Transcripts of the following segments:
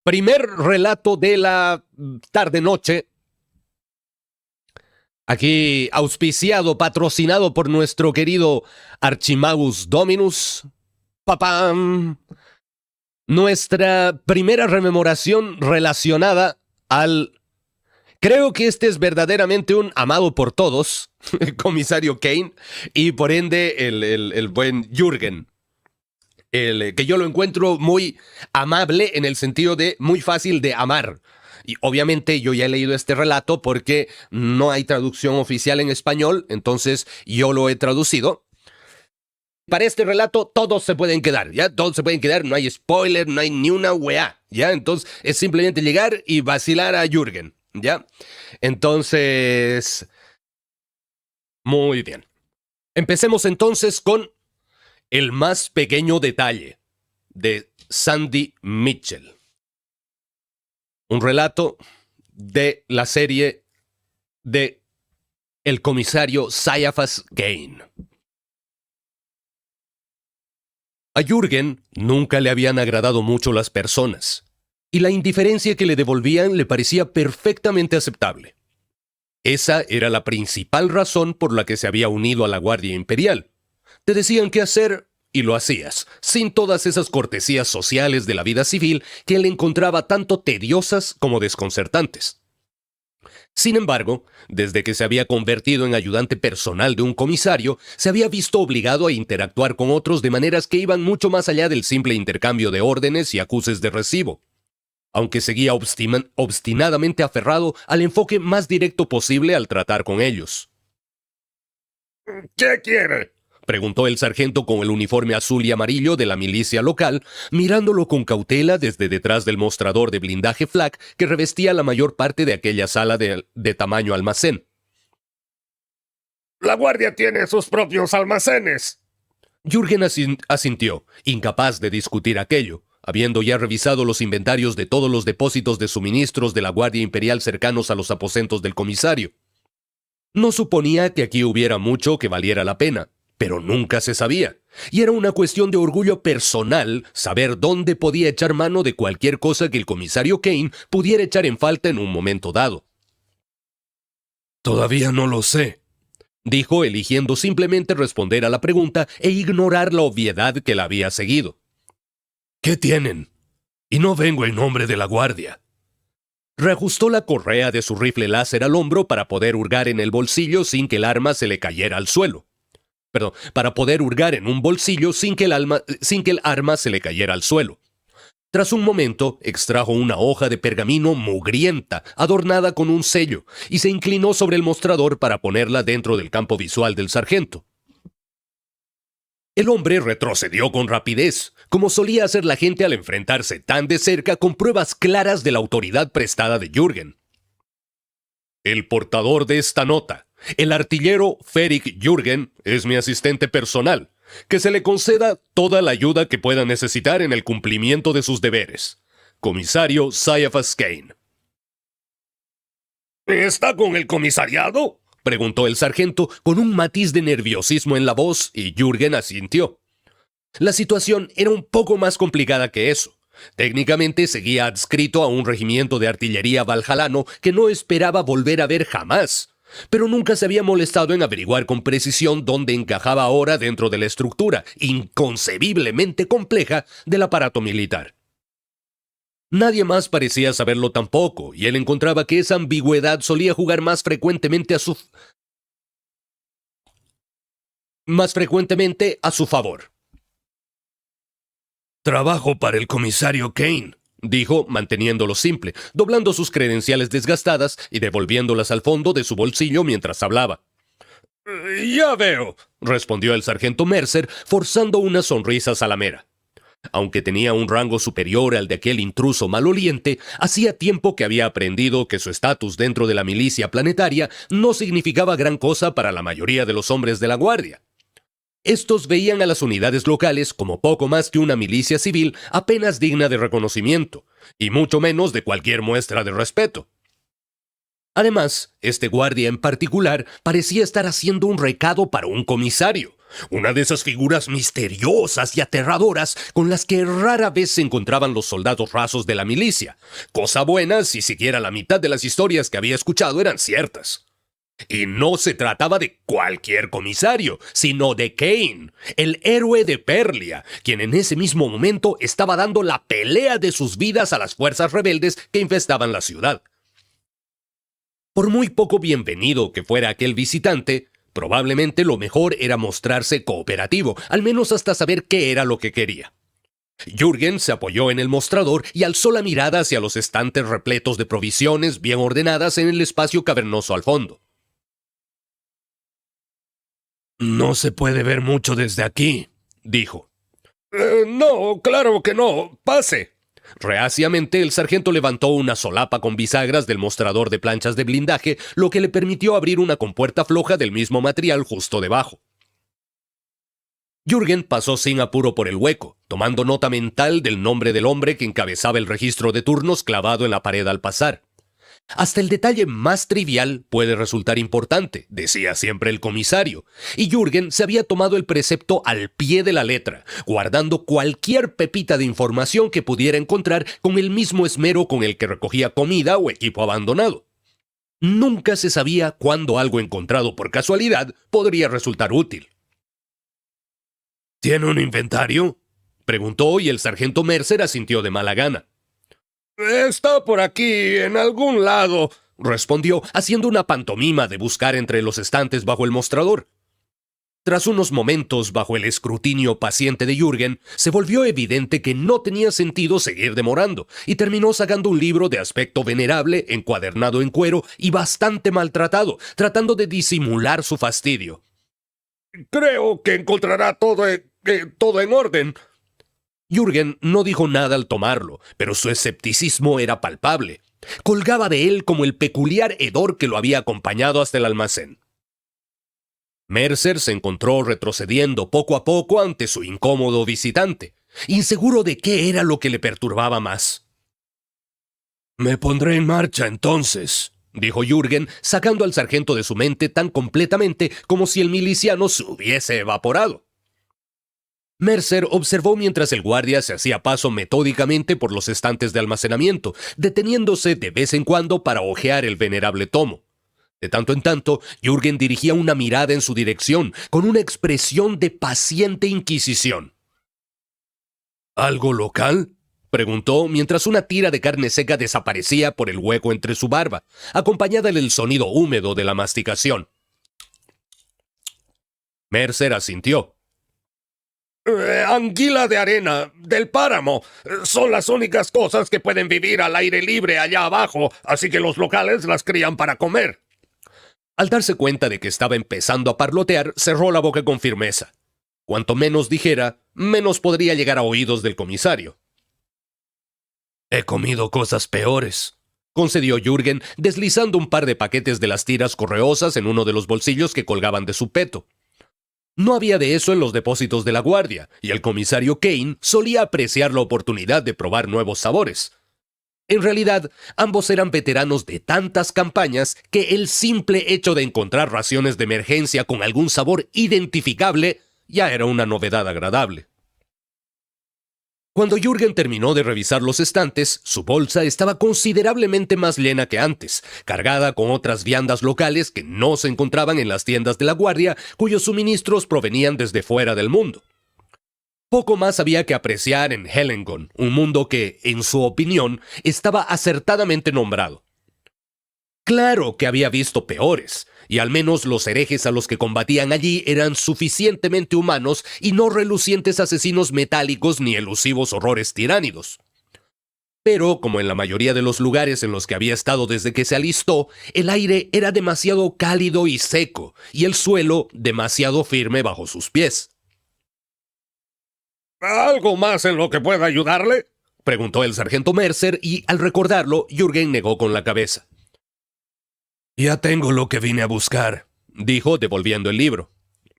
Primer relato de la tarde-noche. Aquí auspiciado, patrocinado por nuestro querido Archimagus Dominus. ¡Papam! Nuestra primera rememoración relacionada al... Creo que este es verdaderamente un amado por todos, el comisario Kane, y por ende el buen Jürgen. Que yo lo encuentro muy amable en el sentido de muy fácil de amar. Y obviamente yo ya he leído este relato porque no hay traducción oficial en español, entonces yo lo he traducido. Para este relato todos se pueden quedar, ¿ya? Todos se pueden quedar, no hay spoiler, no hay ni una weá, ¿ya? Entonces es simplemente llegar y vacilar a Jürgen, ¿ya? Entonces... Muy bien. Empecemos entonces con El más pequeño detalle, de Sandy Mitchell. Un relato de la serie de El comisario Caiaphas Kane. A Jürgen nunca le habían agradado mucho las personas, y la indiferencia que le devolvían le parecía perfectamente aceptable. Esa era la principal razón por la que se había unido a la Guardia Imperial. Te decían qué hacer y lo hacías, sin todas esas cortesías sociales de la vida civil que él encontraba tanto tediosas como desconcertantes. Sin embargo, desde que se había convertido en ayudante personal de un comisario, se había visto obligado a interactuar con otros de maneras que iban mucho más allá del simple intercambio de órdenes y acuses de recibo, aunque seguía obstinadamente aferrado al enfoque más directo posible al tratar con ellos. ¿Qué quiere?, preguntó el sargento con el uniforme azul y amarillo de la milicia local, mirándolo con cautela desde detrás del mostrador de blindaje flak que revestía la mayor parte de aquella sala de tamaño almacén. La guardia tiene sus propios almacenes. Jürgen asintió, incapaz de discutir aquello, habiendo ya revisado los inventarios de todos los depósitos de suministros de la Guardia Imperial cercanos a los aposentos del comisario. No suponía que aquí hubiera mucho que valiera la pena, pero nunca se sabía, y era una cuestión de orgullo personal saber dónde podía echar mano de cualquier cosa que el comisario Kane pudiera echar en falta en un momento dado. Todavía no lo sé, dijo, eligiendo simplemente responder a la pregunta e ignorar la obviedad que la había seguido. ¿Qué tienen? Y no vengo en nombre de la guardia. Reajustó la correa de su rifle láser al hombro para poder hurgar en el bolsillo sin que el arma se le cayera al suelo. Para poder hurgar en un bolsillo sin que el arma se le cayera al suelo. Tras un momento, extrajo una hoja de pergamino mugrienta, adornada con un sello, y se inclinó sobre el mostrador para ponerla dentro del campo visual del sargento. El hombre retrocedió con rapidez, como solía hacer la gente al enfrentarse tan de cerca con pruebas claras de la autoridad prestada de Jürgen. El portador de esta nota, el artillero Ferik Jürgen, es mi asistente personal. Que se le conceda toda la ayuda que pueda necesitar en el cumplimiento de sus deberes. Comisario Caiaphas Kane. ¿Está con el comisariado?, preguntó el sargento con un matiz de nerviosismo en la voz, y Jürgen asintió. La situación era un poco más complicada que eso. Técnicamente seguía adscrito a un regimiento de artillería valhalano que no esperaba volver a ver jamás, pero nunca se había molestado en averiguar con precisión dónde encajaba ahora dentro de la estructura inconcebiblemente compleja del aparato militar. Nadie más parecía saberlo tampoco, y él encontraba que esa ambigüedad solía jugar más frecuentemente a su favor. Trabajo para el comisario Kane, dijo, manteniéndolo simple, doblando sus credenciales desgastadas y devolviéndolas al fondo de su bolsillo mientras hablaba. Ya veo, respondió el sargento Mercer, forzando una sonrisa salamera. Aunque tenía un rango superior al de aquel intruso maloliente, hacía tiempo que había aprendido que su estatus dentro de la milicia planetaria no significaba gran cosa para la mayoría de los hombres de la guardia. Estos veían a las unidades locales como poco más que una milicia civil apenas digna de reconocimiento, y mucho menos de cualquier muestra de respeto. Además, este guardia en particular parecía estar haciendo un recado para un comisario, Una de esas figuras misteriosas y aterradoras con las que rara vez se encontraban los soldados rasos de la milicia. Cosa buena si siquiera la mitad de las historias que había escuchado eran ciertas. Y no se trataba de cualquier comisario, sino de Kane, el héroe de Perlia, quien en ese mismo momento estaba dando la pelea de sus vidas a las fuerzas rebeldes que infestaban la ciudad. Por muy poco bienvenido que fuera aquel visitante, probablemente lo mejor era mostrarse cooperativo, al menos hasta saber qué era lo que quería. Jürgen se apoyó en el mostrador y alzó la mirada hacia los estantes repletos de provisiones bien ordenadas en el espacio cavernoso al fondo. No se puede ver mucho desde aquí, dijo. No, claro que no. Pase. Reaciamente, el sargento levantó una solapa con bisagras del mostrador de planchas de blindaje, lo que le permitió abrir una compuerta floja del mismo material justo debajo. Jürgen pasó sin apuro por el hueco, tomando nota mental del nombre del hombre que encabezaba el registro de turnos clavado en la pared al pasar. Hasta el detalle más trivial puede resultar importante, decía siempre el comisario, y Jürgen se había tomado el precepto al pie de la letra, guardando cualquier pepita de información que pudiera encontrar con el mismo esmero con el que recogía comida o equipo abandonado. Nunca se sabía cuándo algo encontrado por casualidad podría resultar útil. ¿Tiene un inventario?, preguntó, y el sargento Mercer asintió de mala gana. Está por aquí, en algún lado, respondió, haciendo una pantomima de buscar entre los estantes bajo el mostrador. Tras unos momentos bajo el escrutinio paciente de Jürgen, se volvió evidente que no tenía sentido seguir demorando, y terminó sacando un libro de aspecto venerable, encuadernado en cuero y bastante maltratado, tratando de disimular su fastidio. Creo que encontrará todo en orden. Jürgen no dijo nada al tomarlo, pero su escepticismo era palpable. Colgaba de él como el peculiar hedor que lo había acompañado hasta el almacén. Mercer se encontró retrocediendo poco a poco ante su incómodo visitante, inseguro de qué era lo que le perturbaba más. «Me pondré en marcha entonces», dijo Jürgen, sacando al sargento de su mente tan completamente como si el miliciano se hubiese evaporado. Mercer observó mientras el guardia se hacía paso metódicamente por los estantes de almacenamiento, deteniéndose de vez en cuando para hojear el venerable tomo. De tanto en tanto, Jürgen dirigía una mirada en su dirección, con una expresión de paciente inquisición. ¿Algo local?, preguntó mientras una tira de carne seca desaparecía por el hueco entre su barba, acompañada del sonido húmedo de la masticación. Mercer asintió. Anguila de arena, del páramo. Son las únicas cosas que pueden vivir al aire libre allá abajo, así que los locales las crían para comer. Al darse cuenta de que estaba empezando a parlotear, cerró la boca con firmeza. Cuanto menos dijera, menos podría llegar a oídos del comisario. «He comido cosas peores», concedió Jürgen, deslizando un par de paquetes de las tiras correosas en uno de los bolsillos que colgaban de su peto. No había de eso en los depósitos de la guardia, y el comisario Kane solía apreciar la oportunidad de probar nuevos sabores. En realidad, ambos eran veteranos de tantas campañas que el simple hecho de encontrar raciones de emergencia con algún sabor identificable ya era una novedad agradable. Cuando Jürgen terminó de revisar los estantes, su bolsa estaba considerablemente más llena que antes, cargada con otras viandas locales que no se encontraban en las tiendas de la guardia, cuyos suministros provenían desde fuera del mundo. Poco más había que apreciar en Hellengon, un mundo que, en su opinión, estaba acertadamente nombrado. Claro que había visto peores, y al menos los herejes a los que combatían allí eran suficientemente humanos y no relucientes asesinos metálicos ni elusivos horrores tiránidos. Pero, como en la mayoría de los lugares en los que había estado desde que se alistó, el aire era demasiado cálido y seco, y el suelo demasiado firme bajo sus pies. ¿Algo más en lo que pueda ayudarle?, preguntó el sargento Mercer, y al recordarlo, Jürgen negó con la cabeza. «Ya tengo lo que vine a buscar», dijo, devolviendo el libro.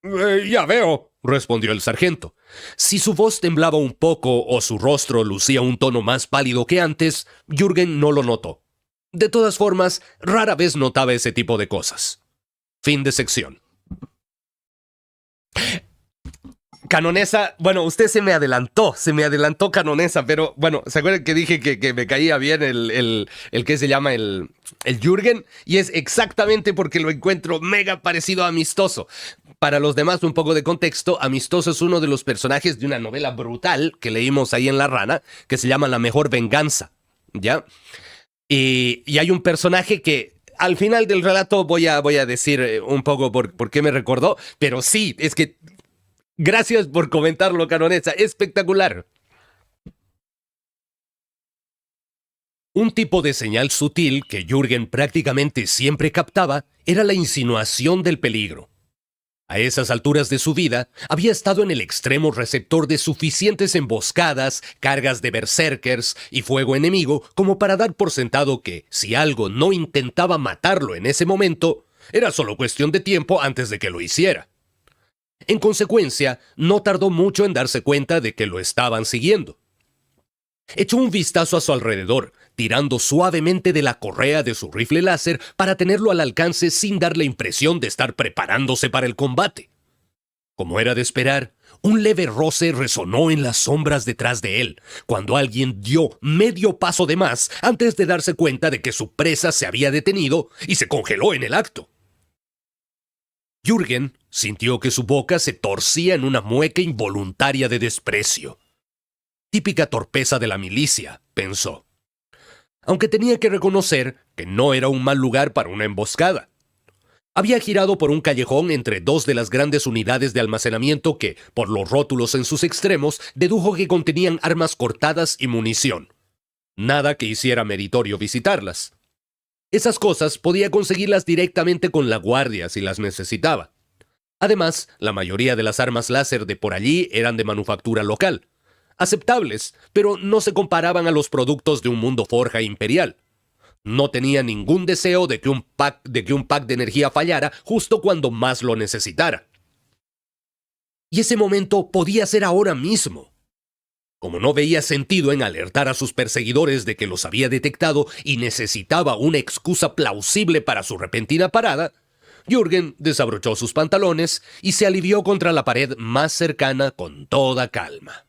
Ya veo, respondió el sargento. Si su voz temblaba un poco o su rostro lucía un tono más pálido que antes, Jürgen no lo notó. De todas formas, rara vez notaba ese tipo de cosas. Fin de sección. Canonesa, bueno, usted se me adelantó, Canonesa, pero bueno, ¿se acuerdan que dije que me caía bien el que se llama el Jürgen? Y es exactamente porque lo encuentro mega parecido a Amistoso. Para los demás, un poco de contexto, Amistoso es uno de los personajes de una novela brutal que leímos ahí en La Rana, que se llama La Mejor Venganza, ¿ya? Y hay un personaje que al final del relato voy a decir un poco por qué me recordó, pero sí, es que gracias por comentarlo, Canonesa. Espectacular. Un tipo de señal sutil que Jürgen prácticamente siempre captaba era la insinuación del peligro. A esas alturas de su vida, había estado en el extremo receptor de suficientes emboscadas, cargas de berserkers y fuego enemigo como para dar por sentado que, si algo no intentaba matarlo en ese momento, era solo cuestión de tiempo antes de que lo hiciera. En consecuencia, no tardó mucho en darse cuenta de que lo estaban siguiendo. Echó un vistazo a su alrededor, tirando suavemente de la correa de su rifle láser para tenerlo al alcance sin dar la impresión de estar preparándose para el combate. Como era de esperar, un leve roce resonó en las sombras detrás de él, cuando alguien dio medio paso de más antes de darse cuenta de que su presa se había detenido y se congeló en el acto. Jürgen sintió que su boca se torcía en una mueca involuntaria de desprecio. Típica torpeza de la milicia, pensó. Aunque tenía que reconocer que no era un mal lugar para una emboscada. Había girado por un callejón entre dos de las grandes unidades de almacenamiento que, por los rótulos en sus extremos, dedujo que contenían armas cortadas y munición. Nada que hiciera meritorio visitarlas. Esas cosas podía conseguirlas directamente con la guardia si las necesitaba. Además, la mayoría de las armas láser de por allí eran de manufactura local. Aceptables, pero no se comparaban a los productos de un mundo forja imperial. No tenía ningún deseo de que un pack de energía fallara justo cuando más lo necesitara. Y ese momento podía ser ahora mismo. Como no veía sentido en alertar a sus perseguidores de que los había detectado y necesitaba una excusa plausible para su repentina parada, Jürgen desabrochó sus pantalones y se alivió contra la pared más cercana con toda calma.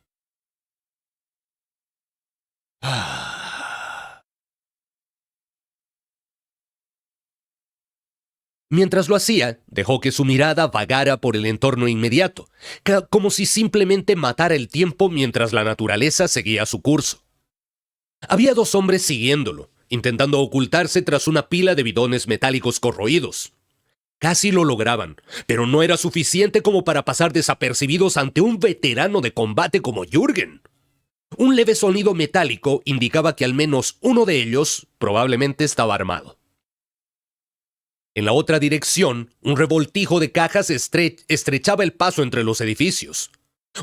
Mientras lo hacía, dejó que su mirada vagara por el entorno inmediato, como si simplemente matara el tiempo mientras la naturaleza seguía su curso. Había dos hombres siguiéndolo, intentando ocultarse tras una pila de bidones metálicos corroídos. Casi lo lograban, pero no era suficiente como para pasar desapercibidos ante un veterano de combate como Jürgen. Un leve sonido metálico indicaba que al menos uno de ellos probablemente estaba armado. En la otra dirección, un revoltijo de cajas estrechaba el paso entre los edificios.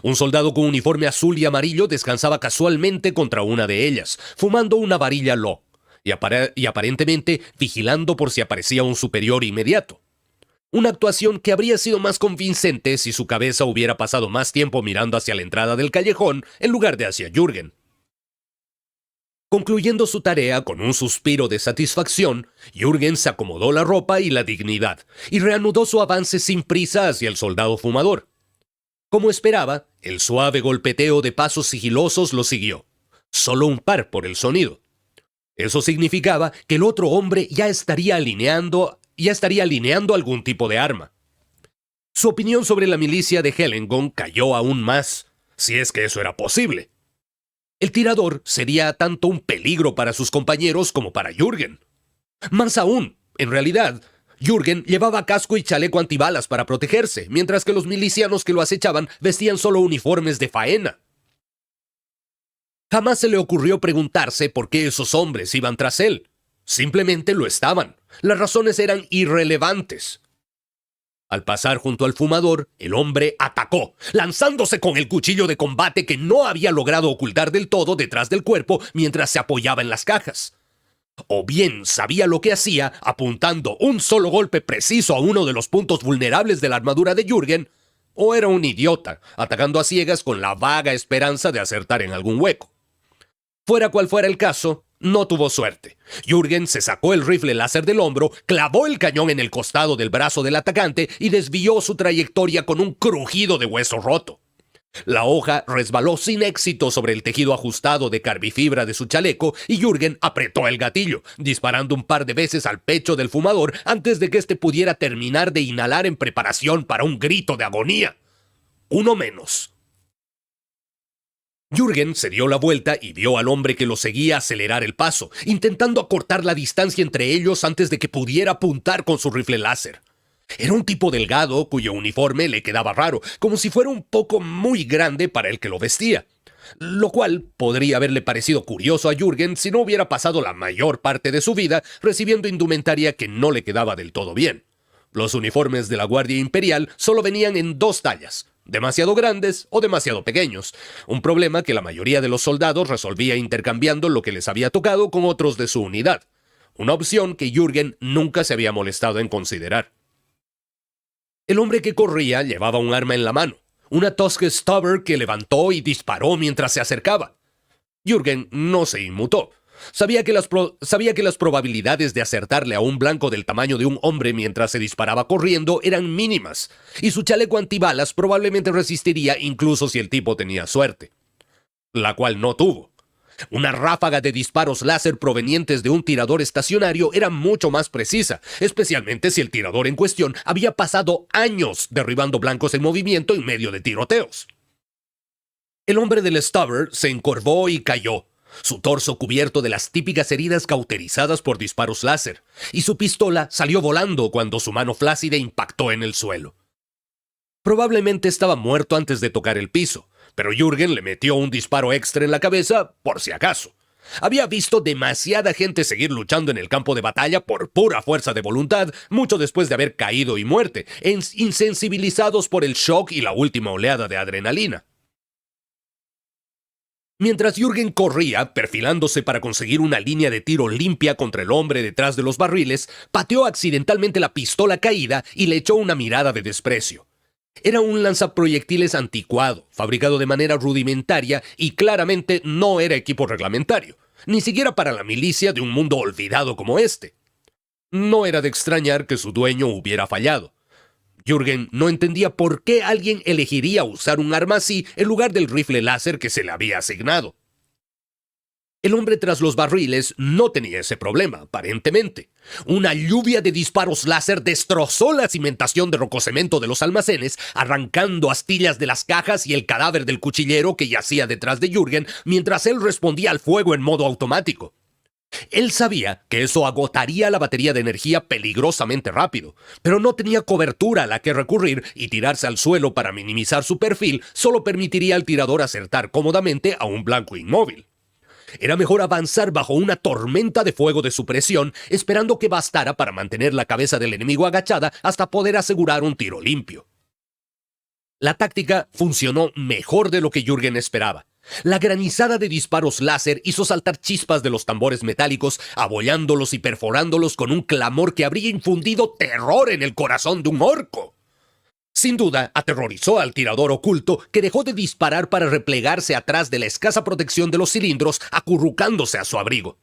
Un soldado con uniforme azul y amarillo descansaba casualmente contra una de ellas, fumando una varilla Lo, y aparentemente vigilando por si aparecía un superior inmediato. Una actuación que habría sido más convincente si su cabeza hubiera pasado más tiempo mirando hacia la entrada del callejón en lugar de hacia Jürgen. Concluyendo su tarea con un suspiro de satisfacción, Jürgen se acomodó la ropa y la dignidad, y reanudó su avance sin prisa hacia el soldado fumador. Como esperaba, el suave golpeteo de pasos sigilosos lo siguió, solo un par por el sonido. Eso significaba que el otro hombre ya estaría alineando algún tipo de arma. Su opinión sobre la milicia de Hellengon cayó aún más, si es que eso era posible. El tirador sería tanto un peligro para sus compañeros como para Jürgen. Más aún, en realidad, Jürgen llevaba casco y chaleco antibalas para protegerse, mientras que los milicianos que lo acechaban vestían solo uniformes de faena. Jamás se le ocurrió preguntarse por qué esos hombres iban tras él. Simplemente lo estaban. Las razones eran irrelevantes. Al pasar junto al fumador, el hombre atacó, lanzándose con el cuchillo de combate que no había logrado ocultar del todo detrás del cuerpo mientras se apoyaba en las cajas. O bien sabía lo que hacía, apuntando un solo golpe preciso a uno de los puntos vulnerables de la armadura de Jürgen, o era un idiota, atacando a ciegas con la vaga esperanza de acertar en algún hueco. Fuera cual fuera el caso, no tuvo suerte. Jürgen se sacó el rifle láser del hombro, clavó el cañón en el costado del brazo del atacante y desvió su trayectoria con un crujido de hueso roto. La hoja resbaló sin éxito sobre el tejido ajustado de carbifibra de su chaleco y Jürgen apretó el gatillo, disparando un par de veces al pecho del fumador antes de que éste pudiera terminar de inhalar en preparación para un grito de agonía. Uno menos. Jürgen se dio la vuelta y vio al hombre que lo seguía acelerar el paso, intentando acortar la distancia entre ellos antes de que pudiera apuntar con su rifle láser. Era un tipo delgado cuyo uniforme le quedaba raro, como si fuera un poco muy grande para el que lo vestía, lo cual podría haberle parecido curioso a Jürgen si no hubiera pasado la mayor parte de su vida recibiendo indumentaria que no le quedaba del todo bien. Los uniformes de la Guardia Imperial solo venían en dos tallas, demasiado grandes o demasiado pequeños, un problema que la mayoría de los soldados resolvía intercambiando lo que les había tocado con otros de su unidad, una opción que Jürgen nunca se había molestado en considerar. El hombre que corría llevaba un arma en la mano, una Tusk Stubber que levantó y disparó mientras se acercaba. Jürgen no se inmutó. Sabía que las probabilidades de acertarle a un blanco del tamaño de un hombre mientras se disparaba corriendo eran mínimas, y su chaleco antibalas probablemente resistiría incluso si el tipo tenía suerte. La cual no tuvo. Una ráfaga de disparos láser provenientes de un tirador estacionario era mucho más precisa, especialmente si el tirador en cuestión había pasado años derribando blancos en movimiento en medio de tiroteos. El hombre del Stubber se encorvó y cayó, su torso cubierto de las típicas heridas cauterizadas por disparos láser, y su pistola salió volando cuando su mano flácida impactó en el suelo. Probablemente estaba muerto antes de tocar el piso, pero Jürgen le metió un disparo extra en la cabeza por si acaso. Había visto demasiada gente seguir luchando en el campo de batalla por pura fuerza de voluntad, mucho después de haber caído y muerte, insensibilizados por el shock y la última oleada de adrenalina. Mientras Jürgen corría, perfilándose para conseguir una línea de tiro limpia contra el hombre detrás de los barriles, pateó accidentalmente la pistola caída y le echó una mirada de desprecio. Era un lanzaproyectiles anticuado, fabricado de manera rudimentaria y claramente no era equipo reglamentario, ni siquiera para la milicia de un mundo olvidado como este. No era de extrañar que su dueño hubiera fallado. Jürgen no entendía por qué alguien elegiría usar un arma así en lugar del rifle láser que se le había asignado. El hombre tras los barriles no tenía ese problema, aparentemente. Una lluvia de disparos láser destrozó la cimentación de rococemento de los almacenes, arrancando astillas de las cajas y el cadáver del cuchillero que yacía detrás de Jürgen mientras él respondía al fuego en modo automático. Él sabía que eso agotaría la batería de energía peligrosamente rápido, pero no tenía cobertura a la que recurrir y tirarse al suelo para minimizar su perfil solo permitiría al tirador acertar cómodamente a un blanco inmóvil. Era mejor avanzar bajo una tormenta de fuego de supresión, esperando que bastara para mantener la cabeza del enemigo agachada hasta poder asegurar un tiro limpio. La táctica funcionó mejor de lo que Jürgen esperaba. La granizada de disparos láser hizo saltar chispas de los tambores metálicos, abollándolos y perforándolos con un clamor que habría infundido terror en el corazón de un orco. Sin duda, aterrorizó al tirador oculto, que dejó de disparar para replegarse atrás de la escasa protección de los cilindros, acurrucándose a su abrigo.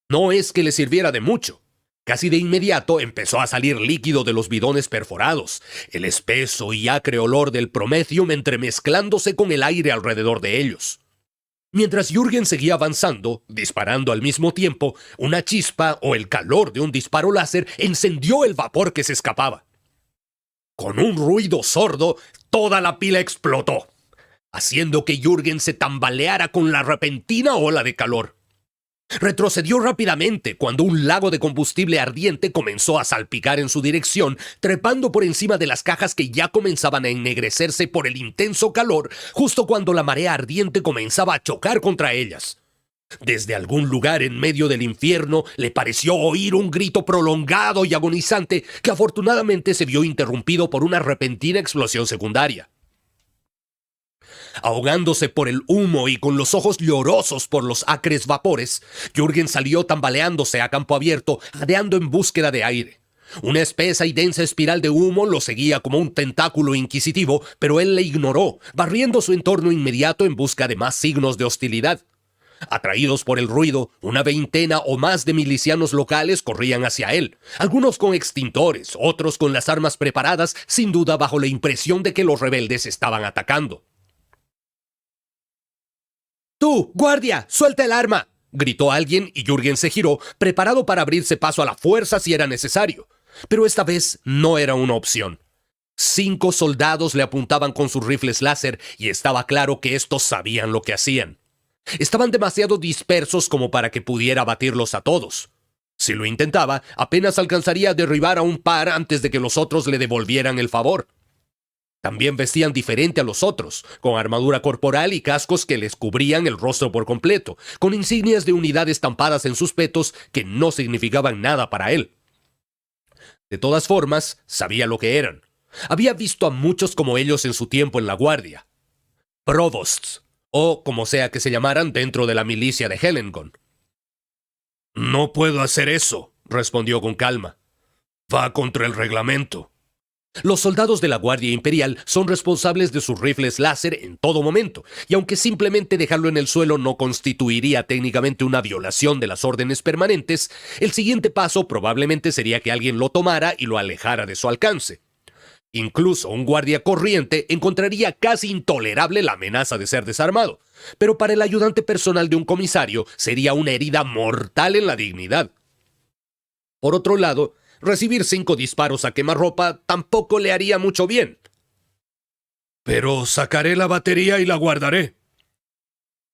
No es que le sirviera de mucho. Casi de inmediato empezó a salir líquido de los bidones perforados, el espeso y acre olor del Promethium entremezclándose con el aire alrededor de ellos. Mientras Jürgen seguía avanzando, disparando al mismo tiempo, una chispa o el calor de un disparo láser encendió el vapor que se escapaba. Con un ruido sordo, toda la pila explotó, haciendo que Jürgen se tambaleara con la repentina ola de calor. Retrocedió rápidamente cuando un lago de combustible ardiente comenzó a salpicar en su dirección, trepando por encima de las cajas que ya comenzaban a ennegrecerse por el intenso calor, justo cuando la marea ardiente comenzaba a chocar contra ellas. Desde algún lugar en medio del infierno le pareció oír un grito prolongado y agonizante que afortunadamente se vio interrumpido por una repentina explosión secundaria. Ahogándose por el humo y con los ojos llorosos por los acres vapores, Jürgen salió tambaleándose a campo abierto, jadeando en búsqueda de aire. Una espesa y densa espiral de humo lo seguía como un tentáculo inquisitivo, pero él le ignoró, barriendo su entorno inmediato en busca de más signos de hostilidad. Atraídos por el ruido, una veintena o más de milicianos locales corrían hacia él, algunos con extintores, otros con las armas preparadas, sin duda bajo la impresión de que los rebeldes estaban atacando. ¡Tú, guardia! ¡Suelta el arma!, gritó alguien y Jürgen se giró, preparado para abrirse paso a la fuerza si era necesario. Pero esta vez no era una opción. 5 soldados le apuntaban con sus rifles láser y estaba claro que estos sabían lo que hacían. Estaban demasiado dispersos como para que pudiera batirlos a todos. Si lo intentaba, apenas alcanzaría a derribar a un par antes de que los otros le devolvieran el favor. También vestían diferente a los otros, con armadura corporal y cascos que les cubrían el rostro por completo, con insignias de unidad estampadas en sus petos que no significaban nada para él. De todas formas, sabía lo que eran. Había visto a muchos como ellos en su tiempo en la guardia. Provosts, o como sea que se llamaran dentro de la milicia de Hellengon. No puedo hacer eso, respondió con calma. Va contra el reglamento. Los soldados de la Guardia Imperial son responsables de sus rifles láser en todo momento, y aunque simplemente dejarlo en el suelo no constituiría técnicamente una violación de las órdenes permanentes, el siguiente paso probablemente sería que alguien lo tomara y lo alejara de su alcance. Incluso un guardia corriente encontraría casi intolerable la amenaza de ser desarmado, pero para el ayudante personal de un comisario sería una herida mortal en la dignidad. Por otro lado, recibir 5 disparos a quemarropa tampoco le haría mucho bien. Pero sacaré la batería y la guardaré.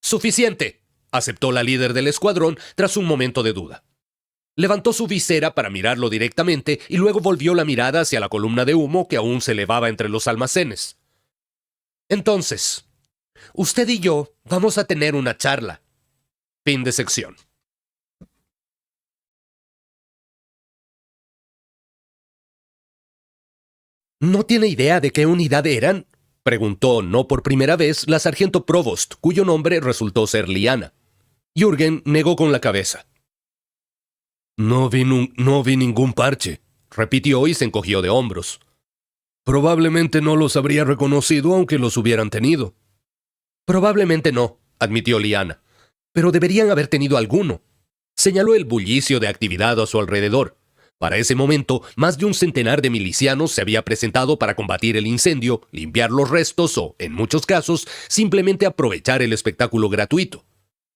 Suficiente, aceptó la líder del escuadrón tras un momento de duda. Levantó su visera para mirarlo directamente y luego volvió la mirada hacia la columna de humo que aún se elevaba entre los almacenes. Entonces, usted y yo vamos a tener una charla. Fin de sección. ¿No tiene idea de qué unidad eran?, preguntó no por primera vez la sargento Provost, cuyo nombre resultó ser Liana. Jürgen negó con la cabeza. No vi ningún parche, Repitió y se encogió de hombros. Probablemente no los habría reconocido aunque los hubieran tenido. Probablemente no, admitió Liana, pero deberían haber tenido alguno. Señaló el bullicio de actividad a su alrededor. Para ese momento, más de un centenar de milicianos se había presentado para combatir el incendio, limpiar los restos o, en muchos casos, simplemente aprovechar el espectáculo gratuito.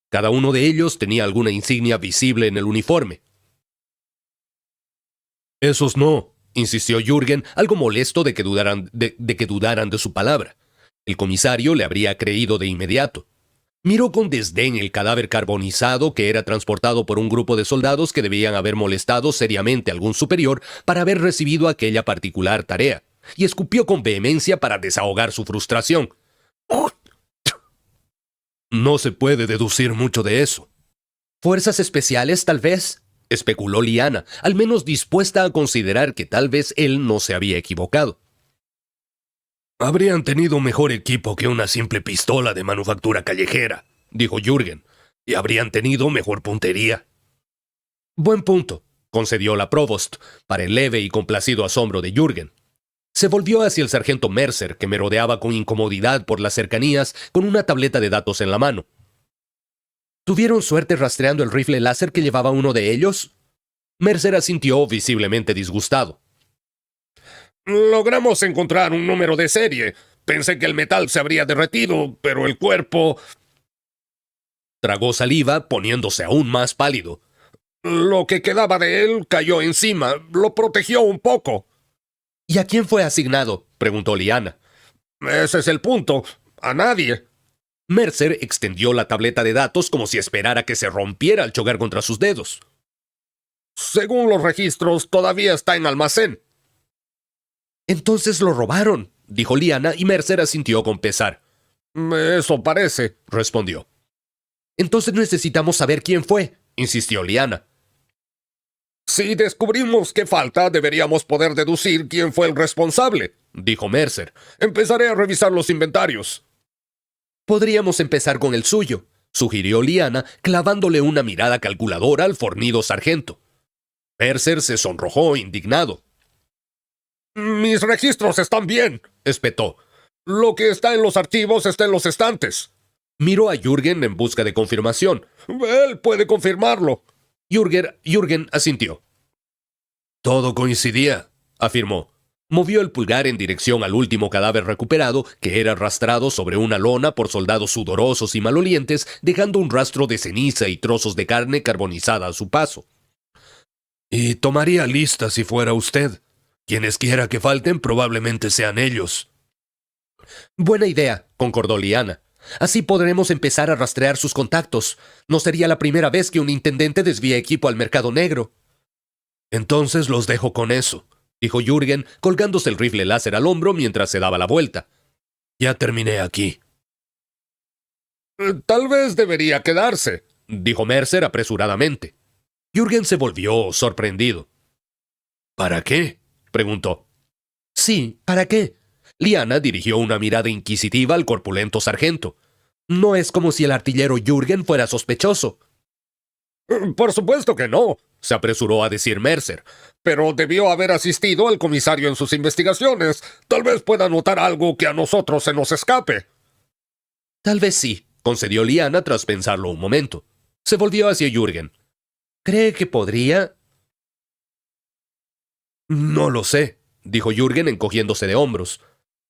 Cada uno de ellos tenía alguna insignia visible en el uniforme. Esos no, insistió Jürgen, algo molesto de que dudaran de su palabra. El comisario le habría creído de inmediato. Miró con desdén el cadáver carbonizado que era transportado por un grupo de soldados que debían haber molestado seriamente a algún superior para haber recibido aquella particular tarea, y escupió con vehemencia para desahogar su frustración. No se puede deducir mucho de eso. ¿Fuerzas especiales, tal vez?, especuló Liana, al menos dispuesta a considerar que tal vez él no se había equivocado. Habrían tenido mejor equipo que una simple pistola de manufactura callejera, dijo Jürgen, y habrían tenido mejor puntería. Buen punto, concedió la Provost, para el leve y complacido asombro de Jürgen. Se volvió hacia el sargento Mercer, que merodeaba con incomodidad por las cercanías con una tableta de datos en la mano. ¿Tuvieron suerte rastreando el rifle láser que llevaba uno de ellos? Mercer asintió visiblemente disgustado. Logramos encontrar un número de serie. Pensé que el metal se habría derretido, pero el cuerpo... Tragó saliva, poniéndose aún más pálido. Lo que quedaba de él cayó encima. Lo protegió un poco. ¿Y a quién fue asignado?, preguntó Liana. Ese es el punto. A nadie. Mercer extendió la tableta de datos como si esperara que se rompiera al chocar contra sus dedos. Según los registros, todavía está en almacén. Entonces lo robaron, dijo Liana, y Mercer asintió con pesar. Eso parece, respondió. Entonces necesitamos saber quién fue, insistió Liana. Si descubrimos qué falta, deberíamos poder deducir quién fue el responsable, dijo Mercer. Empezaré a revisar los inventarios. Podríamos empezar con el suyo, sugirió Liana, clavándole una mirada calculadora al fornido sargento. Mercer se sonrojó indignado. Mis registros están bien, espetó. Lo que está en los archivos está en los estantes. Miró a Jürgen en busca de confirmación. Él puede confirmarlo. Jürgen asintió. Todo coincidía, Afirmó. Movió el pulgar en dirección al último cadáver recuperado, que era arrastrado sobre una lona por soldados sudorosos y malolientes, dejando un rastro de ceniza y trozos de carne carbonizada a su paso. y tomaría lista si fuera usted. Quienes quiera que falten probablemente sean ellos. Buena idea, concordó Liana. Así podremos empezar a rastrear sus contactos. No sería la primera vez que un intendente desvía equipo al mercado negro. Entonces los dejo con eso, dijo Jürgen, colgándose el rifle láser al hombro mientras se daba la vuelta. Ya terminé aquí. Tal vez debería quedarse, dijo Mercer apresuradamente. Jürgen se volvió sorprendido. ¿Para qué?, preguntó. Sí, ¿para qué? Liana dirigió una mirada inquisitiva al corpulento sargento. No es como si el artillero Jürgen fuera sospechoso. Por supuesto que no, se apresuró a decir Mercer. Pero debió haber asistido al comisario en sus investigaciones. Tal vez pueda notar algo que a nosotros se nos escape. Tal vez sí, concedió Liana tras pensarlo un momento. Se volvió hacia Jürgen. ¿Cree que podría? No lo sé, dijo Jürgen encogiéndose de hombros.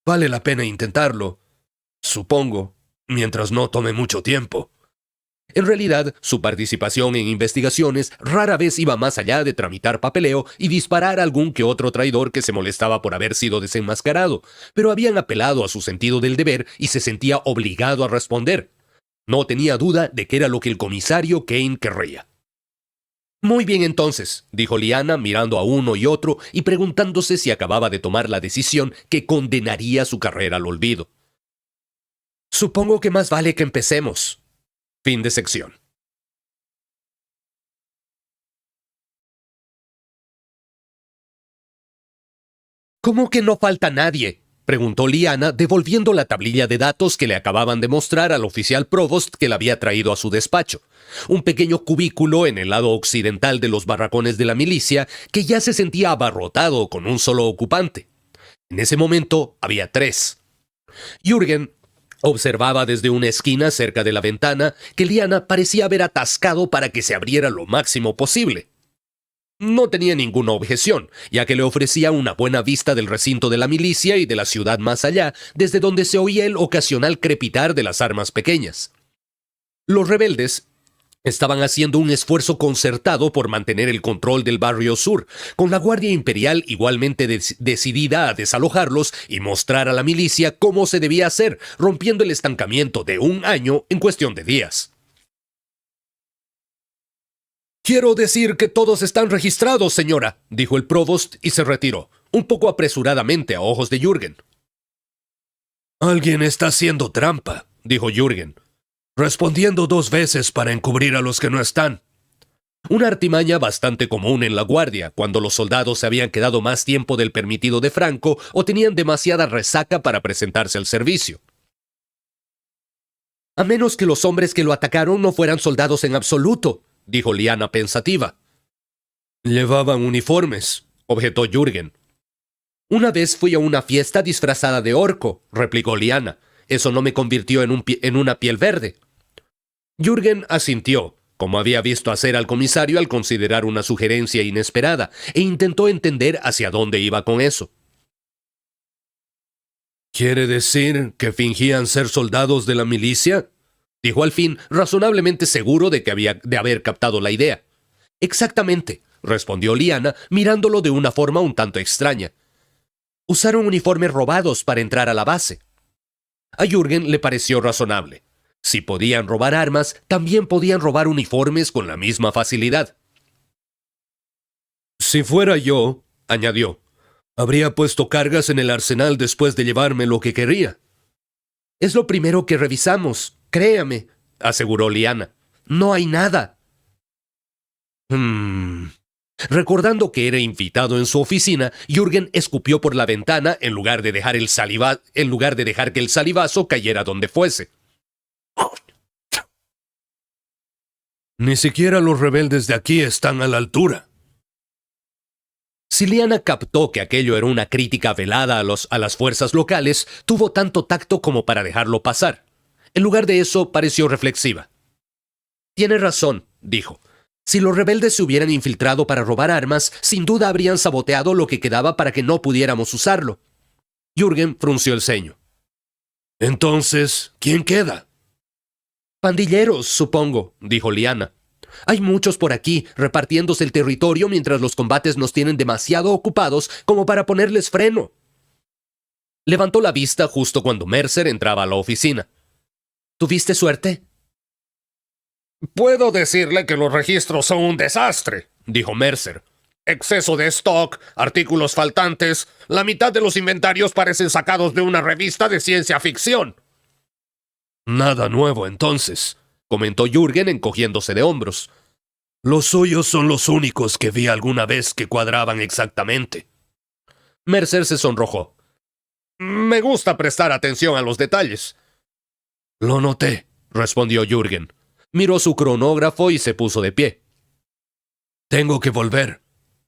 Vale la pena intentarlo. Supongo, mientras no tome mucho tiempo. En realidad, su participación en investigaciones rara vez iba más allá de tramitar papeleo y disparar a algún que otro traidor que se molestaba por haber sido desenmascarado, pero habían apelado a su sentido del deber y se sentía obligado a responder. No tenía duda de que era lo que el comisario Kane querría. Muy bien entonces, dijo Liana mirando a uno y otro y preguntándose si acababa de tomar la decisión que condenaría su carrera al olvido. Supongo que más vale que empecemos. Fin de sección. ¿Cómo que no falta nadie?, preguntó Liana, devolviendo la tablilla de datos que le acababan de mostrar al oficial Provost que la había traído a su despacho. Un pequeño cubículo en el lado occidental de los barracones de la milicia que ya se sentía abarrotado con un solo ocupante. En ese momento había 3. Jürgen observaba desde una esquina cerca de la ventana que Liana parecía haber atascado para que se abriera lo máximo posible. No tenía ninguna objeción, ya que le ofrecía una buena vista del recinto de la milicia y de la ciudad más allá, desde donde se oía el ocasional crepitar de las armas pequeñas. Los rebeldes estaban haciendo un esfuerzo concertado por mantener el control del barrio sur, con la Guardia Imperial igualmente decidida a desalojarlos y mostrar a la milicia cómo se debía hacer, rompiendo el estancamiento de 1 año en cuestión de días. «Quiero decir que todos están registrados, señora», dijo el Provost y se retiró, un poco apresuradamente a ojos de Jürgen. «Alguien está haciendo trampa», dijo Jürgen. «Respondiendo 2 veces para encubrir a los que no están». Una artimaña bastante común en la Guardia, cuando los soldados se habían quedado más tiempo del permitido de Franco o tenían demasiada resaca para presentarse al servicio. «A menos que los hombres que lo atacaron no fueran soldados en absoluto», dijo Liana pensativa. «Llevaban uniformes», objetó Jürgen. «Una vez fui a una fiesta disfrazada de orco», replicó Liana. «Eso no me convirtió en una piel verde». Jürgen asintió, como había visto hacer al comisario al considerar una sugerencia inesperada, e intentó entender hacia dónde iba con eso. «¿Quiere decir que fingían ser soldados de la milicia?», dijo al fin, razonablemente seguro de que había de haber captado la idea. «Exactamente», respondió Liana, mirándolo de una forma un tanto extraña. «Usaron uniformes robados para entrar a la base». A Jürgen le pareció razonable. Si podían robar armas, también podían robar uniformes con la misma facilidad. «Si fuera yo», añadió, «habría puesto cargas en el arsenal después de llevarme lo que quería». «Es lo primero que revisamos, créame», aseguró Liana. «No hay nada». Recordando que era invitado en su oficina, Jürgen escupió por la ventana en lugar de dejar que el salivazo cayera donde fuese. «Ni siquiera los rebeldes de aquí están a la altura». Si Liana captó que aquello era una crítica velada a las fuerzas locales, tuvo tanto tacto como para dejarlo pasar. En lugar de eso, pareció reflexiva. Tiene razón, dijo. Si los rebeldes se hubieran infiltrado para robar armas, sin duda habrían saboteado lo que quedaba para que no pudiéramos usarlo. Jürgen frunció el ceño. Entonces, ¿quién queda? Pandilleros, supongo, dijo Lyanna. Hay muchos por aquí, repartiéndose el territorio mientras los combates nos tienen demasiado ocupados como para ponerles freno. Levantó la vista justo cuando Mercer entraba a la oficina. ¿Tuviste suerte? Puedo decirle que los registros son un desastre, Dijo Mercer. exceso de stock, artículos faltantes, la mitad de los inventarios parecen sacados de una revista de ciencia ficción. Nada nuevo, entonces, Comentó Jürgen encogiéndose de hombros. Los suyos son los únicos que vi alguna vez que cuadraban exactamente. Mercer se sonrojó. Me gusta prestar atención a los detalles. Lo noté, Respondió Jürgen. Miró su cronógrafo y se puso de pie. Tengo que volver.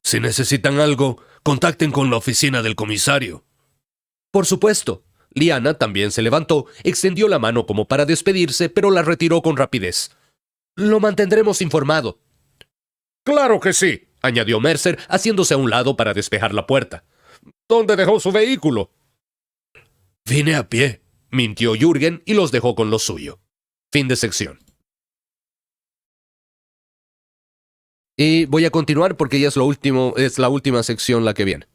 Si necesitan algo, contacten con la oficina del comisario. Por supuesto. Lyanna también se levantó, extendió la mano como para despedirse, pero la retiró con rapidez. Lo mantendremos informado, Claro que sí. añadió Mercer, haciéndose a un lado para despejar la puerta. ¿Dónde dejó su vehículo? Vine a pie. Mintió Jürgen y los dejó con lo suyo. Fin de sección. Y voy a continuar porque ya es la última sección la que viene.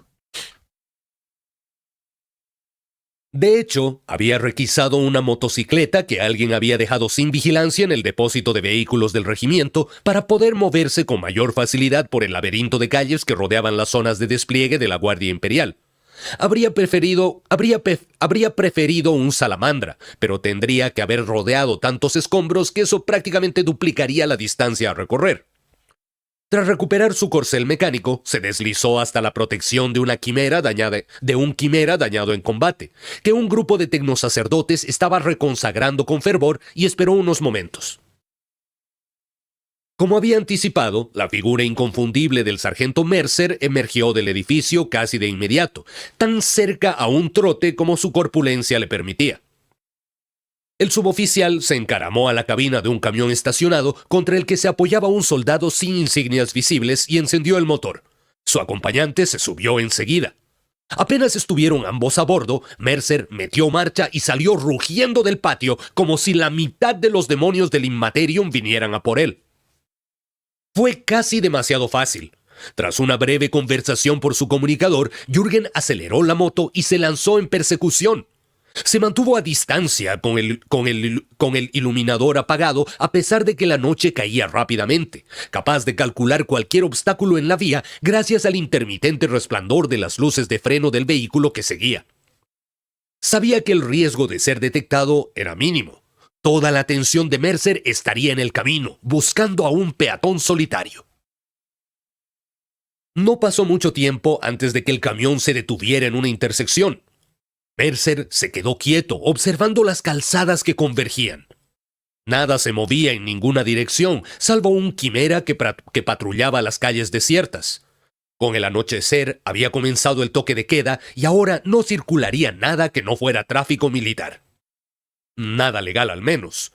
De hecho, había requisado una motocicleta que alguien había dejado sin vigilancia en el depósito de vehículos del regimiento para poder moverse con mayor facilidad por el laberinto de calles que rodeaban las zonas de despliegue de la Guardia Imperial. Habría preferido un salamandra, pero tendría que haber rodeado tantos escombros que eso prácticamente duplicaría la distancia a recorrer. Tras recuperar su corcel mecánico, se deslizó hasta la protección de un quimera dañado en combate, que un grupo de tecnosacerdotes estaba reconsagrando con fervor, y esperó unos momentos. Como había anticipado, la figura inconfundible del sargento Mercer emergió del edificio casi de inmediato, tan cerca a un trote como su corpulencia le permitía. El suboficial se encaramó a la cabina de un camión estacionado contra el que se apoyaba un soldado sin insignias visibles y encendió el motor. Su acompañante se subió enseguida. Apenas estuvieron ambos a bordo, Mercer metió marcha y salió rugiendo del patio como si la mitad de los demonios del Immaterium vinieran a por él. Fue casi demasiado fácil. Tras una breve conversación por su comunicador, Jürgen aceleró la moto y se lanzó en persecución. Se mantuvo a distancia con el iluminador apagado a pesar de que la noche caía rápidamente, capaz de calcular cualquier obstáculo en la vía gracias al intermitente resplandor de las luces de freno del vehículo que seguía. Sabía que el riesgo de ser detectado era mínimo. Toda la atención de Mercer estaría en el camino, buscando a un peatón solitario. No pasó mucho tiempo antes de que el camión se detuviera en una intersección. Mercer se quedó quieto, observando las calzadas que convergían. Nada se movía en ninguna dirección, salvo un quimera que patrullaba las calles desiertas. Con el anochecer había comenzado el toque de queda y ahora no circularía nada que no fuera tráfico militar. Nada legal al menos.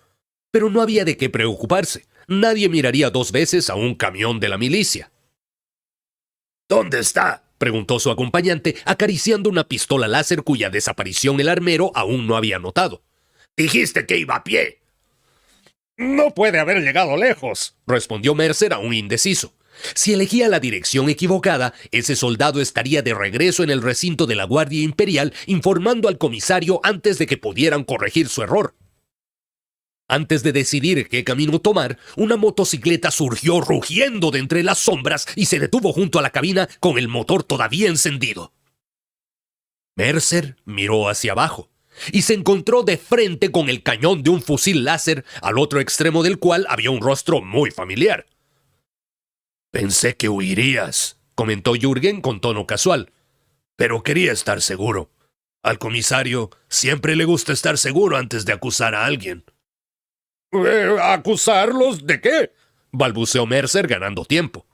Pero no había de qué preocuparse. Nadie miraría dos veces a un camión de la milicia. ¿Dónde está? Preguntó su acompañante, acariciando una pistola láser cuya desaparición el armero aún no había notado. Dijiste que iba a pie. No puede haber llegado lejos, respondió Mercer aún indeciso. Si elegía la dirección equivocada, ese soldado estaría de regreso en el recinto de la Guardia Imperial informando al comisario antes de que pudieran corregir su error. Antes de decidir qué camino tomar, una motocicleta surgió rugiendo de entre las sombras y se detuvo junto a la cabina con el motor todavía encendido. Mercer miró hacia abajo y se encontró de frente con el cañón de un fusil láser, al otro extremo del cual había un rostro muy familiar. Pensé que huirías, comentó Jürgen con tono casual, pero quería estar seguro. Al comisario siempre le gusta estar seguro antes de acusar a alguien. ¿Acusarlos de qué? Balbuceó Mercer ganando tiempo.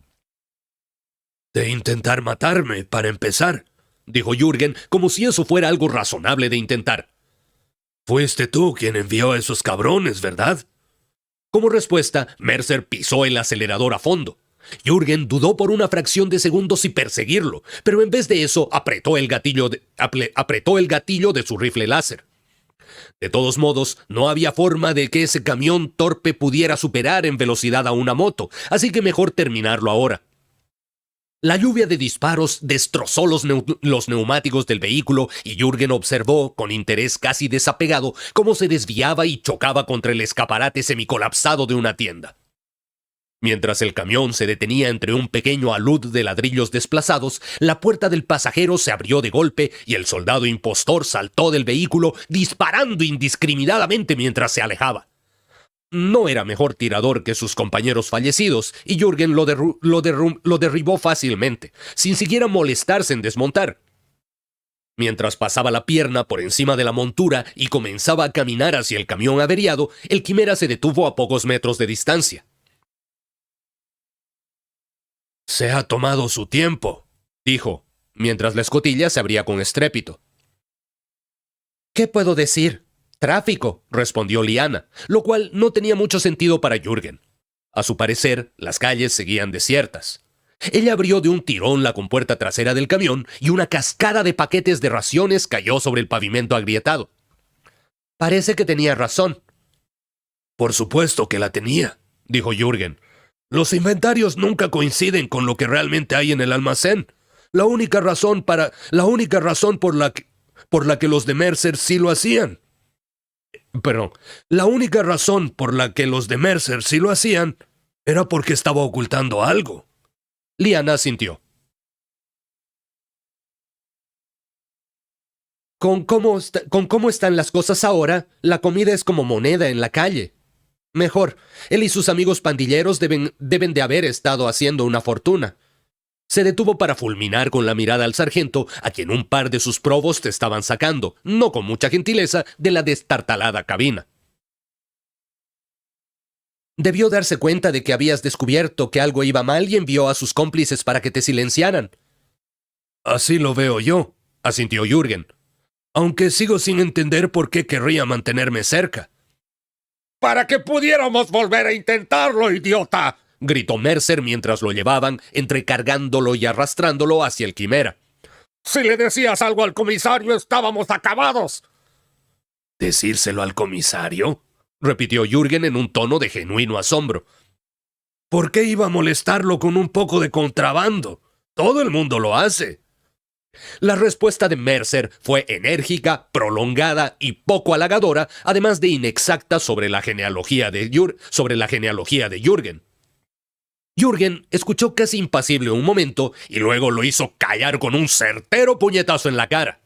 De intentar matarme, para empezar, dijo Jürgen como si eso fuera algo razonable de intentar. Fuiste tú quien envió a esos cabrones, ¿verdad? Como respuesta, Mercer pisó el acelerador a fondo. Jürgen dudó por una fracción de segundo si perseguirlo, pero en vez de eso apretó el gatillo de su rifle láser. De todos modos, no había forma de que ese camión torpe pudiera superar en velocidad a una moto, así que mejor terminarlo ahora. La lluvia de disparos destrozó los neumáticos del vehículo y Jürgen observó, con interés casi desapegado, cómo se desviaba y chocaba contra el escaparate semicolapsado de una tienda. Mientras el camión se detenía entre un pequeño alud de ladrillos desplazados, la puerta del pasajero se abrió de golpe y el soldado impostor saltó del vehículo disparando indiscriminadamente mientras se alejaba. No era mejor tirador que sus compañeros fallecidos y Jürgen lo derribó fácilmente, sin siquiera molestarse en desmontar. Mientras pasaba la pierna por encima de la montura y comenzaba a caminar hacia el camión averiado, el quimera se detuvo a pocos metros de distancia. Se ha tomado su tiempo, dijo, mientras la escotilla se abría con estrépito. ¿Qué puedo decir? Tráfico, respondió Liana, lo cual no tenía mucho sentido para Jürgen. A su parecer, las calles seguían desiertas. Ella abrió de un tirón la compuerta trasera del camión y una cascada de paquetes de raciones cayó sobre el pavimento agrietado. Parece que tenía razón. Por supuesto que la tenía, dijo Jürgen. Los inventarios nunca coinciden con lo que realmente hay en el almacén. La única razón por la que los de Mercer sí lo hacían. La única razón por la que los de Mercer sí lo hacían era porque estaba ocultando algo. Liana asintió. Con cómo están las cosas ahora, la comida es como moneda en la calle. Mejor, él y sus amigos pandilleros deben de haber estado haciendo una fortuna. Se detuvo para fulminar con la mirada al sargento, a quien un par de sus probos te estaban sacando, no con mucha gentileza, de la destartalada cabina. Debió darse cuenta de que habías descubierto que algo iba mal y envió a sus cómplices para que te silenciaran. Así lo veo yo, asintió Jürgen. Aunque sigo sin entender por qué querría mantenerme cerca. ¡Para que pudiéramos volver a intentarlo, idiota!, gritó Mercer mientras lo llevaban, entrecargándolo y arrastrándolo hacia el quimera. Si le decías algo al comisario, estábamos acabados. ¿Decírselo al comisario?, repitió Jürgen en un tono de genuino asombro. ¿Por qué iba a molestarlo con un poco de contrabando? Todo el mundo lo hace. La respuesta de Mercer fue enérgica, prolongada y poco halagadora, además de inexacta sobre la genealogía de Jürgen. Jürgen escuchó casi impasible un momento y luego lo hizo callar con un certero puñetazo en la cara.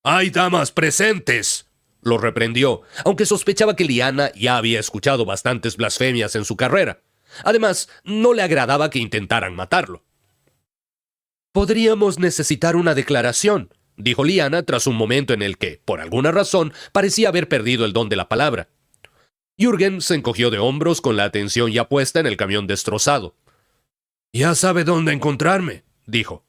¡Hay damas presentes!, lo reprendió, aunque sospechaba que Liana ya había escuchado bastantes blasfemias en su carrera. Además, no le agradaba que intentaran matarlo. Podríamos necesitar una declaración, dijo Liana tras un momento en el que, por alguna razón, parecía haber perdido el don de la palabra. Jürgen se encogió de hombros con la atención ya puesta en el camión destrozado. «Ya sabe dónde encontrarme», dijo.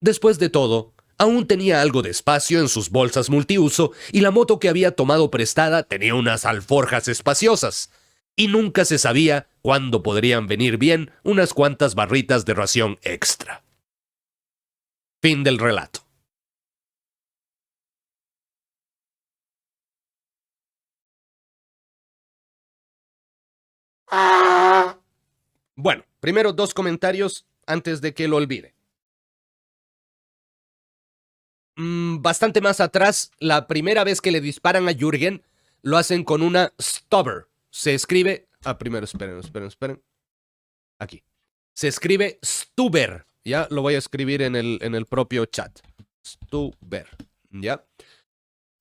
Después de todo, aún tenía algo de espacio en sus bolsas multiuso y la moto que había tomado prestada tenía unas alforjas espaciosas. Y nunca se sabía cuándo podrían venir bien unas cuantas barritas de ración extra. Fin del relato. Bueno, primero 2 comentarios antes de que lo olvide. Bastante más atrás, la primera vez que le disparan a Jürgen, lo hacen con una Stubber. Se escribe... primero, esperen. Aquí. Se escribe Stuber. Ya, lo voy a escribir en el propio chat. Stuber. ¿Ya?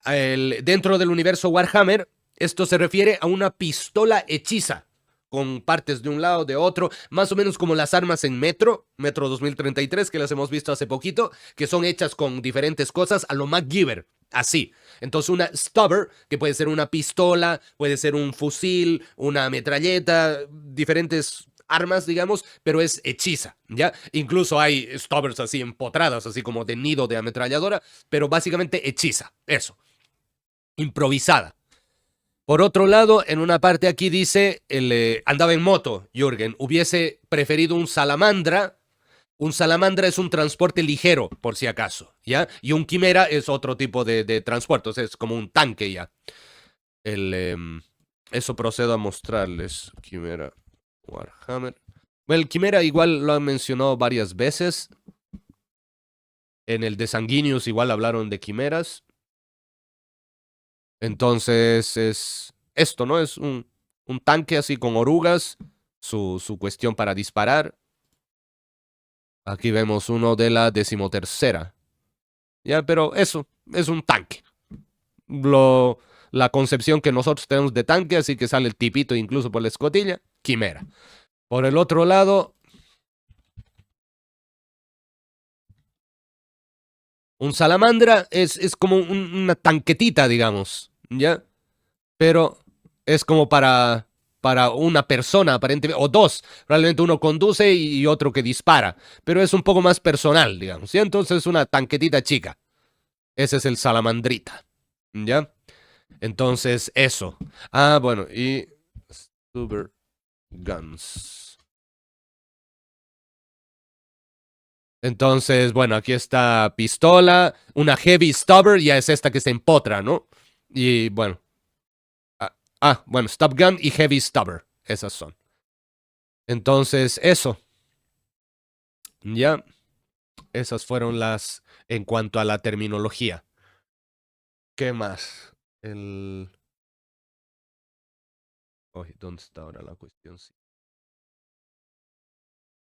Dentro del universo Warhammer, esto se refiere a una pistola hechiza, con partes de un lado, de otro, más o menos como las armas en Metro 2033, que las hemos visto hace poquito, que son hechas con diferentes cosas a lo MacGyver, así. Entonces una Stubber, que puede ser una pistola, puede ser un fusil, una metralleta, diferentes armas, digamos, pero es hechiza, ¿ya? Incluso hay Stubbers así empotradas, así como de nido de ametralladora, pero básicamente hechiza, eso. improvisada. Por otro lado, en una parte aquí dice, andaba en moto, Jürgen, hubiese preferido un salamandra. Un salamandra es un transporte ligero, por si acaso, ¿ya? Y un quimera es otro tipo de transporte, o sea, es como un tanque ya. Eso procedo a mostrarles. Quimera Warhammer. Bueno, el quimera igual lo han mencionado varias veces. En el de Sanguinius igual hablaron de quimeras. Entonces es esto, ¿no? Es un tanque así con orugas, su cuestión para disparar. Aquí vemos uno de la 13ª. Ya, pero eso, es un tanque. La concepción que nosotros tenemos de tanque, así que sale el tipito incluso por la escotilla, quimera. Por el otro lado, un salamandra es como una tanquetita, digamos, ¿ya? Pero es como para una persona, aparentemente, o dos. Probablemente uno conduce y otro que dispara. Pero es un poco más personal, digamos, ¿sí? Entonces una tanquetita chica. Ese es el salamandrita, ¿ya? Entonces, eso. Ah, bueno, y Super Guns. Entonces, bueno, aquí está pistola, una Heavy Stubber, ya es esta que se empotra, ¿no? Y bueno. Bueno, Stub Gun y Heavy Stubber, esas son. Entonces, eso. Ya. Esas fueron las en cuanto a la terminología. ¿Qué más? ¿Dónde está ahora la cuestión? Sí.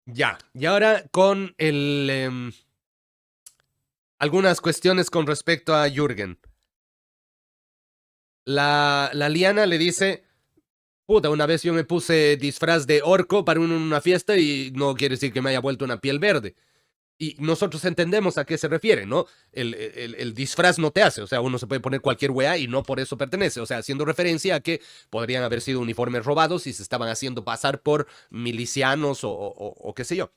Ya, y ahora con algunas cuestiones con respecto a Jürgen. La Liana le dice, puta, una vez yo me puse disfraz de orco para una fiesta y no quiere decir que me haya vuelto una piel verde. Y nosotros entendemos a qué se refiere, ¿no? El disfraz no te hace, o sea, uno se puede poner cualquier weá y no por eso pertenece, o sea, haciendo referencia a que podrían haber sido uniformes robados y se estaban haciendo pasar por milicianos o qué sé yo.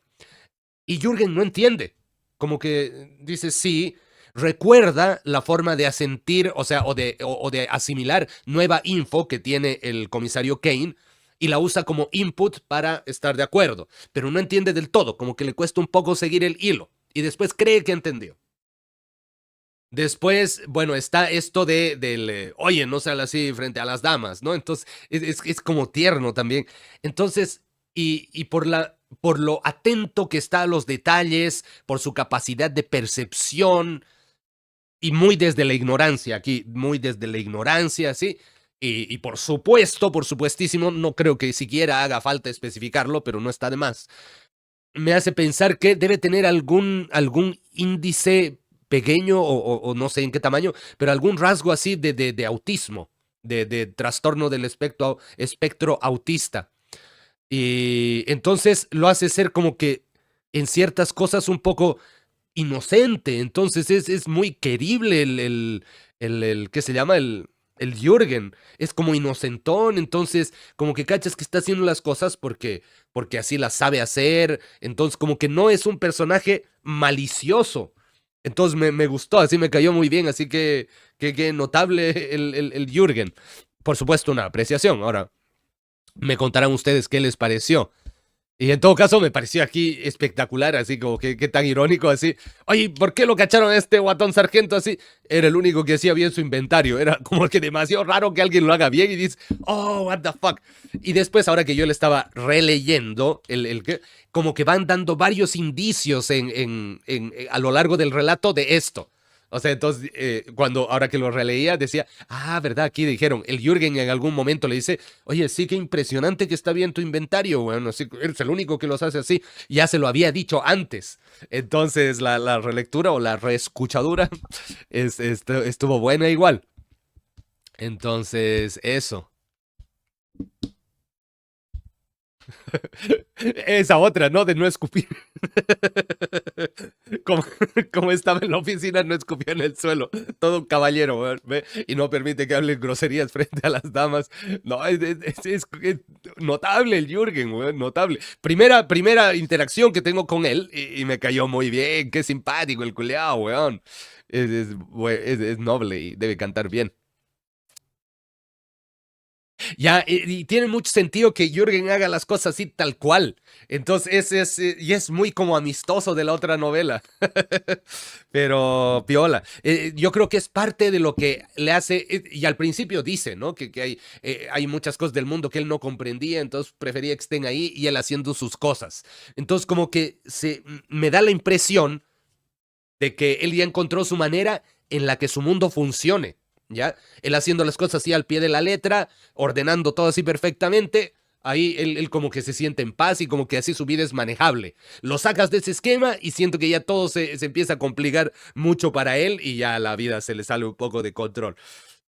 Y Jürgen no entiende, como que dice, sí, recuerda la forma de asentir, o sea, o de asimilar nueva info que tiene el comisario Kane, y la usa como input para estar de acuerdo, pero no entiende del todo, como que le cuesta un poco seguir el hilo, y después cree que entendió. Después, bueno, está esto oye, no seas así frente a las damas, ¿no? Entonces, es como tierno también. Entonces, y por lo atento que está a los detalles, por su capacidad de percepción, y muy desde la ignorancia, aquí, muy desde la ignorancia, ¿sí? Y por supuesto, por supuestísimo, no creo que siquiera haga falta especificarlo, pero no está de más. Me hace pensar que debe tener algún índice pequeño o no sé en qué tamaño, pero algún rasgo así de autismo, de trastorno del espectro autista. Y entonces lo hace ser como que en ciertas cosas un poco inocente. Entonces es muy querible ¿qué se llama? El Jürgen. Es como inocentón, entonces como que cachas que está haciendo las cosas porque así las sabe hacer. Entonces como que no es un personaje malicioso. Entonces me gustó, así me cayó muy bien, así que notable el Jürgen. Por supuesto, una apreciación. Ahora, me contarán ustedes qué les pareció. Y en todo caso me pareció aquí espectacular, así como que tan irónico, así. Oye, ¿por qué lo cacharon a este guatón sargento así? Era el único que hacía bien su inventario. Era como que demasiado raro que alguien lo haga bien y dices, oh, what the fuck. Y después, ahora que yo le estaba releyendo, como que van dando varios indicios a lo largo del relato de esto. O sea, entonces, ahora que lo releía, decía, ¿verdad? Aquí dijeron, el Jürgen en algún momento le dice, oye, sí, qué impresionante que está bien tu inventario, bueno, sí, eres el único que los hace así. Ya se lo había dicho antes. Entonces, la relectura o la reescuchadura estuvo buena igual. Entonces, eso. Esa otra, ¿no? De no escupir. como estaba en la oficina, no escupía en el suelo. Todo un caballero, ¿ve? Y no permite que hablen groserías frente a las damas. No, es notable el Jürgen, weón, notable. Primera interacción que tengo con él y me cayó muy bien. Qué simpático el culeado, weón. Es noble y debe cantar bien. Ya, y tiene mucho sentido que Jürgen haga las cosas así tal cual. Entonces, y es muy como amistoso de la otra novela. Pero, piola. Yo creo que es parte de lo que le hace, y al principio dice, ¿no? Que hay muchas cosas del mundo que él no comprendía, entonces prefería que estén ahí y él haciendo sus cosas. Entonces, como que me da la impresión de que él ya encontró su manera en la que su mundo funcione, ¿ya? Él haciendo las cosas así al pie de la letra, ordenando todo así perfectamente, ahí él como que se siente en paz y como que así su vida es manejable. Lo sacas de ese esquema y siento que ya todo se empieza a complicar mucho para él y ya la vida se le sale un poco de control.